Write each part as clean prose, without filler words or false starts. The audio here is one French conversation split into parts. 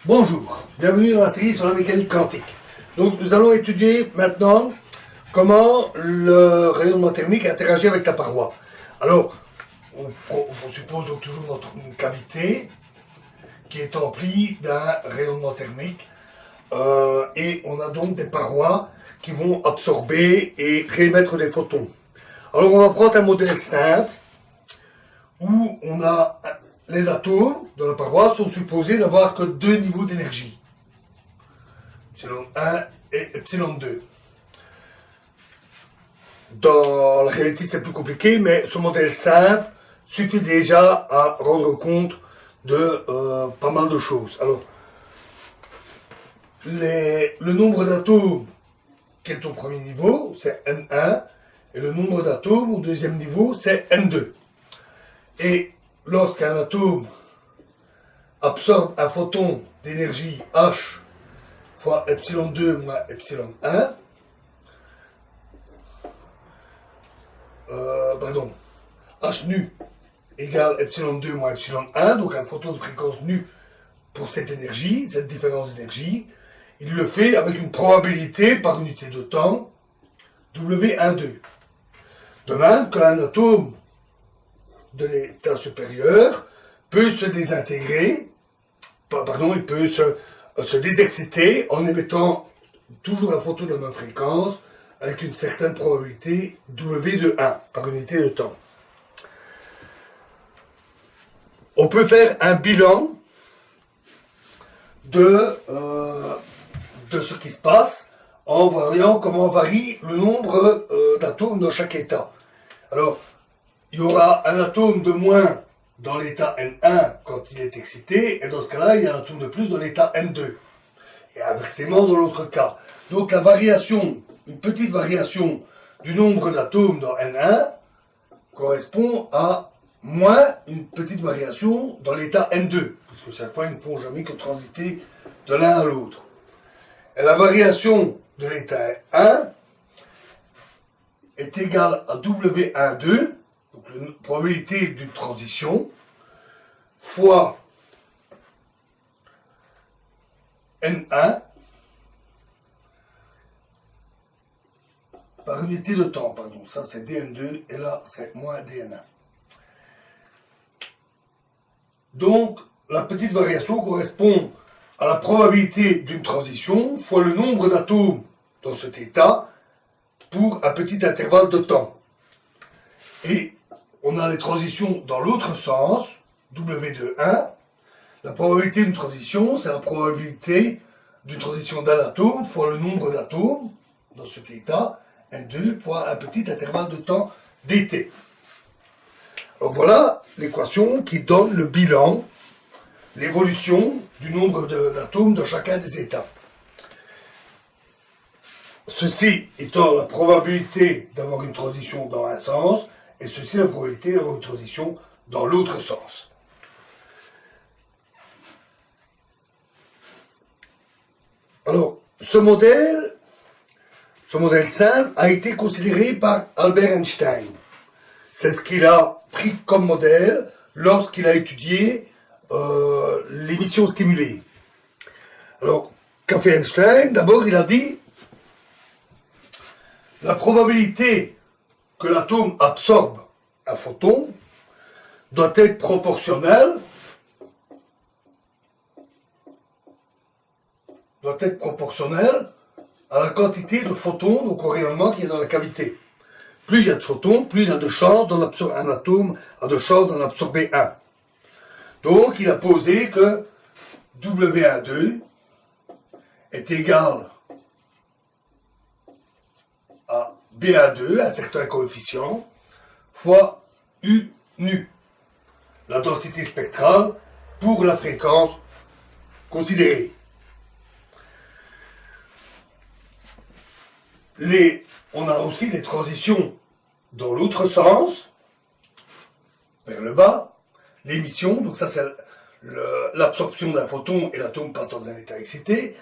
Bonjour, bienvenue dans la série sur la mécanique quantique. Donc nous allons étudier maintenant comment le rayonnement thermique interagit avec la paroi. Alors, on suppose donc toujours une cavité qui est emplie d'un rayonnement thermique et on a donc des parois qui vont absorber et réémettre des photons. Alors on va prendre un modèle simple où on a les atomes de la paroi sont supposés n'avoir que deux niveaux d'énergie, epsilon 1 et epsilon 2. Dans la réalité c'est plus compliqué, mais ce modèle simple suffit déjà à rendre compte de pas mal de choses. Alors, le nombre d'atomes qui est au premier niveau, c'est N1, et le nombre d'atomes au deuxième niveau, c'est N2. Et lorsqu'un atome absorbe un photon d'énergie H fois epsilon 2 moins epsilon 1, H nu égale epsilon 2 moins epsilon 1, donc un photon de fréquence nu pour cette énergie, cette différence d'énergie, il le fait avec une probabilité par unité de temps W12. De même qu'un atome de l'état supérieur peut se désintégrer, il peut se désexciter en émettant toujours un photon de la même fréquence avec une certaine probabilité W de 1 par unité de temps. On peut faire un bilan de ce qui se passe en voyant comment varie le nombre d'atomes dans chaque état. Alors, il y aura un atome de moins dans l'état N1 quand il est excité, et dans ce cas-là, il y a un atome de plus dans l'état N2. Et inversement dans l'autre cas. Donc la variation, une petite variation du nombre d'atomes dans N1 correspond à moins une petite variation dans l'état N2, parce que chaque fois, ils ne font jamais que transiter de l'un à l'autre. Et la variation de l'état 1 est égale à W12, donc la probabilité d'une transition, fois N1 par unité de temps, pardon. Ça c'est dN2 et là c'est moins dN1. Donc la petite variation correspond à la probabilité d'une transition fois le nombre d'atomes dans cet état pour un petit intervalle de temps. Et on a les transitions dans l'autre sens, W de 1. La probabilité d'une transition, c'est la probabilité d'une transition d'un atome fois le nombre d'atomes dans cet état, N2, fois un petit intervalle de temps dt. Alors voilà l'équation qui donne le bilan, l'évolution du nombre d'atomes dans chacun des états. Ceci étant la probabilité d'avoir une transition dans un sens, et ceci la probabilité d'avoir une transition dans l'autre sens. Alors, ce modèle simple a été considéré par Albert Einstein. C'est ce qu'il a pris comme modèle lorsqu'il a étudié l'émission stimulée. Alors, qu'a fait Einstein? D'abord, il a dit la probabilité que l'atome absorbe un photon doit être proportionnelle à la quantité de photons, donc au rayonnement qui est dans la cavité. Plus il y a de photons, plus il a de chances un atome a de chances d'en absorber un. Donc il a posé que W12 est égal à B12, un certain coefficient, fois U nu, la densité spectrale pour la fréquence considérée. On a aussi les transitions dans l'autre sens, vers le bas, l'émission, donc ça c'est l'absorption d'un photon et l'atome passe dans un état excité,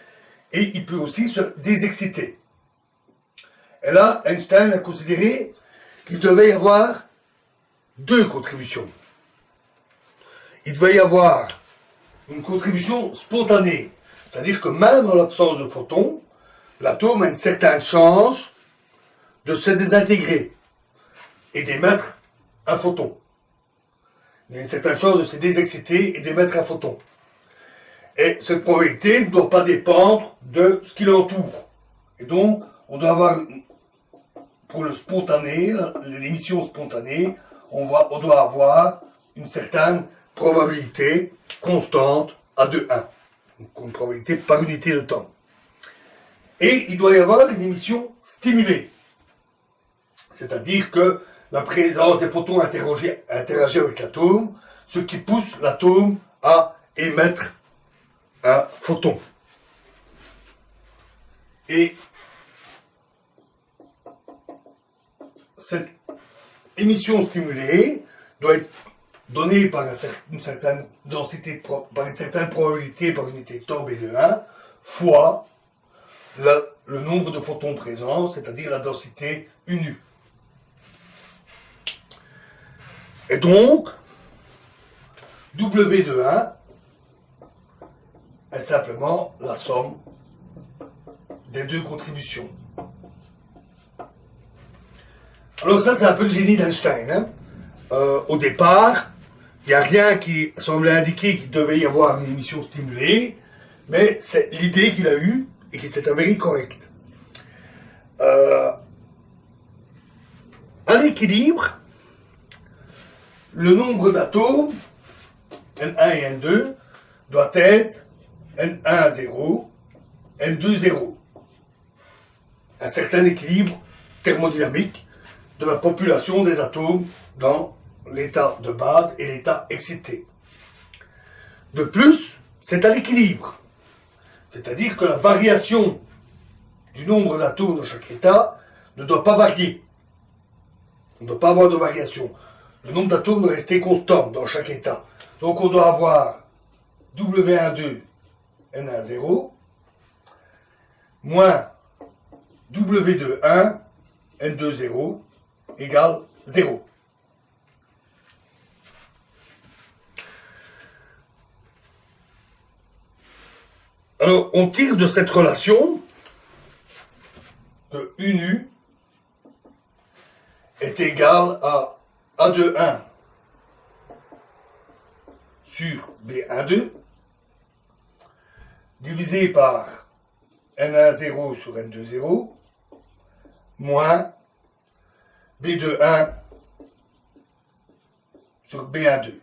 et il peut aussi se désexciter. Et là, Einstein a considéré qu'il devait y avoir deux contributions. Il devait y avoir une contribution spontanée. C'est-à-dire que même en l'absence de photons, l'atome a une certaine chance de se désintégrer et d'émettre un photon. Il y a une certaine chance de se désexciter et d'émettre un photon. Et cette probabilité ne doit pas dépendre de ce qui l'entoure. Et donc, on doit avoir, pour le spontané, l'émission spontanée, on doit avoir une certaine probabilité constante à 2,1. Une probabilité par unité de temps. Et il doit y avoir une émission stimulée. C'est-à-dire que la présence des photons interagit avec l'atome, ce qui pousse l'atome à émettre un photon. Et cette émission stimulée doit être donnée par une certaine densité, par une certaine probabilité par unité de temps B de 1 fois le nombre de photons présents, c'est-à-dire la densité U. Et donc, W de 1 est simplement la somme des deux contributions. Alors ça, c'est un peu le génie d'Einstein. Hein. Au départ, il n'y a rien qui semblait indiquer qu'il devait y avoir une émission stimulée, mais c'est l'idée qu'il a eue et qui s'est avérée correcte. À l'équilibre, le nombre d'atomes, N1 et N2, doit être N1 0, N2 0. Un certain équilibre thermodynamique de la population des atomes dans l'état de base et l'état excité. De plus, c'est à l'équilibre. C'est-à-dire que la variation du nombre d'atomes dans chaque état ne doit pas varier. On ne doit pas avoir de variation. Le nombre d'atomes doit rester constant dans chaque état. Donc on doit avoir W12 N10 moins W21 N20 égale 0. Alors on tire de cette relation que U nu est égal à A21 sur B12 divisé par N10 sur N20 moins B21 sur B12.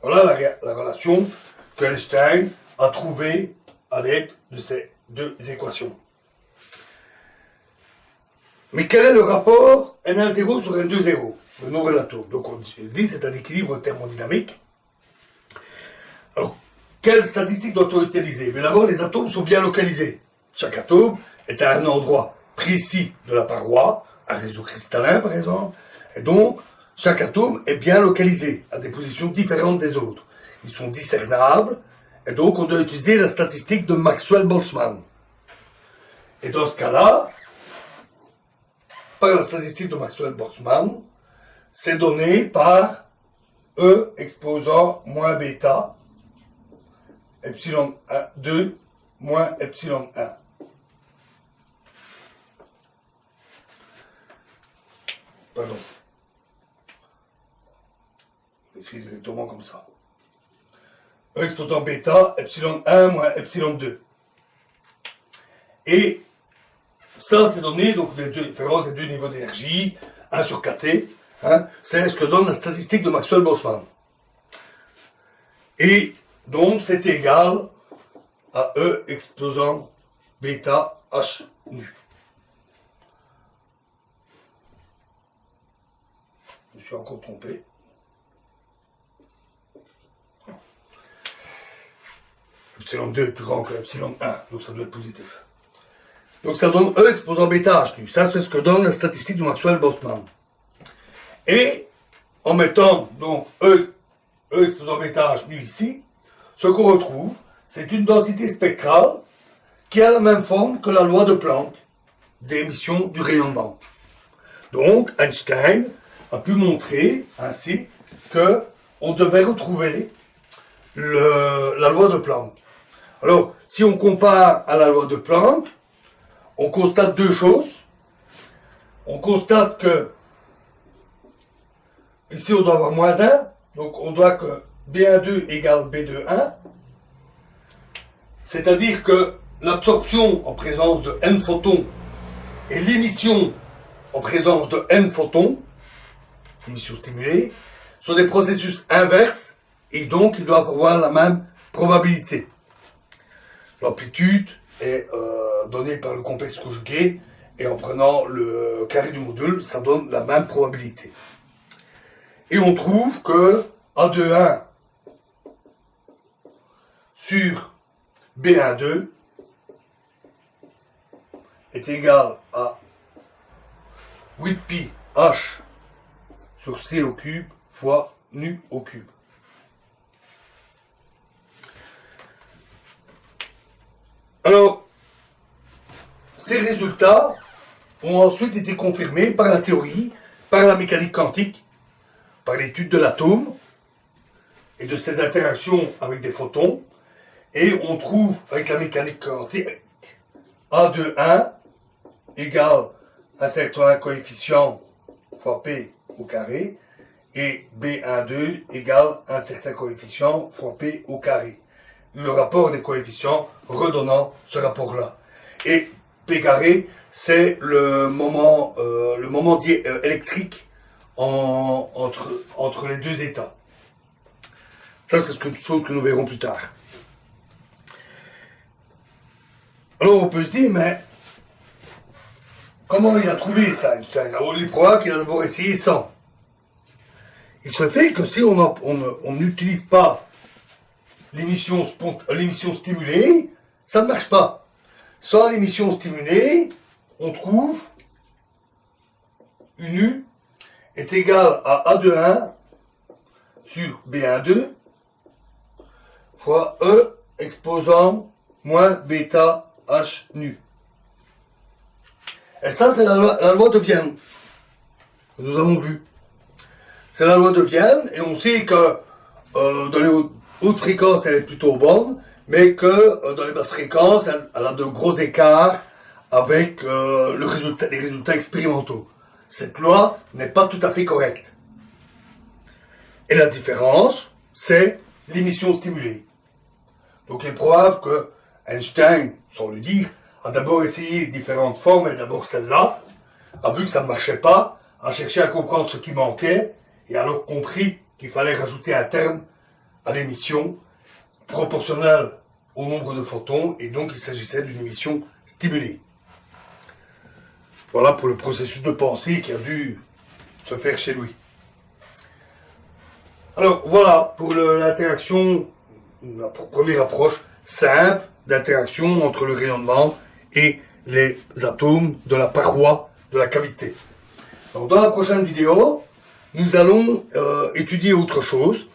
Voilà la relation qu'Einstein a trouvée à l'aide de ces deux équations. Mais quel est le rapport N10 sur N20, le nombre d'atomes? Donc on dit c'est un équilibre thermodynamique. Alors, quelle statistique doit-on utiliser? Mais d'abord, les atomes sont bien localisés. Chaque atome est à un endroit précis de la paroi, un réseau cristallin par exemple, et donc chaque atome est bien localisé à des positions différentes des autres. Ils sont discernables, et donc on doit utiliser la statistique de Maxwell-Boltzmann. Et dans ce cas-là, par la statistique de Maxwell-Boltzmann, c'est donné par E exposant moins bêta, epsilon 1, 2 moins epsilon 1. Pardon. J'écris directement comme ça. E exposant bêta, epsilon 1 moins epsilon 2. Et ça, c'est donné, donc les différences des deux niveaux d'énergie, 1 sur kT, hein, c'est ce que donne la statistique de Maxwell-Boltzmann. Et donc, c'est égal à E exposant bêta H nu. Je me suis encore trompé. Epsilon 2 est plus grand que epsilon 1, donc ça doit être positif. Donc ça donne E exposant bêta H nu. Ça, c'est ce que donne la statistique de Maxwell-Boltzmann. Et en mettant donc E exposant bêta H nu ici, ce qu'on retrouve, c'est une densité spectrale qui a la même forme que la loi de Planck d'émission du rayonnement. Donc Einstein a pu montrer ainsi qu'on devait retrouver la loi de Planck. Alors, si on compare à la loi de Planck, on constate deux choses. On constate que, ici on doit avoir moins 1, donc on doit que B12 égale B21, c'est-à-dire que l'absorption en présence de n photons et l'émission en présence de n photons, émission stimulée, sont des processus inverses et donc ils doivent avoir la même probabilité. L'amplitude est donnée par le complexe conjugué et en prenant le carré du module, ça donne la même probabilité. Et on trouve que A21 sur B12 est égal à 8pi h sur c au cube fois nu au cube. Alors, ces résultats ont ensuite été confirmés par la théorie, par la mécanique quantique, par l'étude de l'atome et de ses interactions avec des photons, et on trouve avec la mécanique quantique A21 égale un certain coefficient fois P au carré, et B12 égale un certain coefficient fois P au carré. Le rapport des coefficients redonnant ce rapport-là. Et P carré, c'est le moment électrique entre les deux états. Ça, c'est quelque chose que nous verrons plus tard. Alors, on peut se dire, mais comment il a trouvé ça, Einstein? Alors, il est probable qu'il a d'abord essayé sans. Il se fait que si on n'utilise pas l'émission stimulée, ça ne marche pas. Sans l'émission stimulée, on trouve une U est égale à A21 sur B12 fois E exposant moins bêta H nu. Et ça, c'est la loi de Vienne que nous avons vue. C'est la loi de Vienne, et on sait que dans les hautes fréquences, elle est plutôt bonne, mais que dans les basses fréquences, elle a de gros écarts avec les résultats expérimentaux. Cette loi n'est pas tout à fait correcte. Et la différence, c'est l'émission stimulée. Donc il est probable que Einstein, sans le dire, a d'abord essayé différentes formes, et d'abord celle-là, a vu que ça ne marchait pas, a cherché à comprendre ce qui manquait, et alors compris qu'il fallait rajouter un terme à l'émission proportionnelle au nombre de photons, et donc il s'agissait d'une émission stimulée. Voilà pour le processus de pensée qui a dû se faire chez lui. Alors voilà pour l'interaction, la première approche simple d'interaction entre le rayonnement et les atomes de la paroi de la cavité. Donc dans la prochaine vidéo, nous allons étudier autre chose.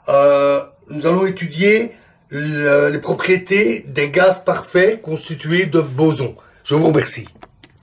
Nous allons étudier les propriétés des gaz parfaits constitués de bosons. Je vous remercie.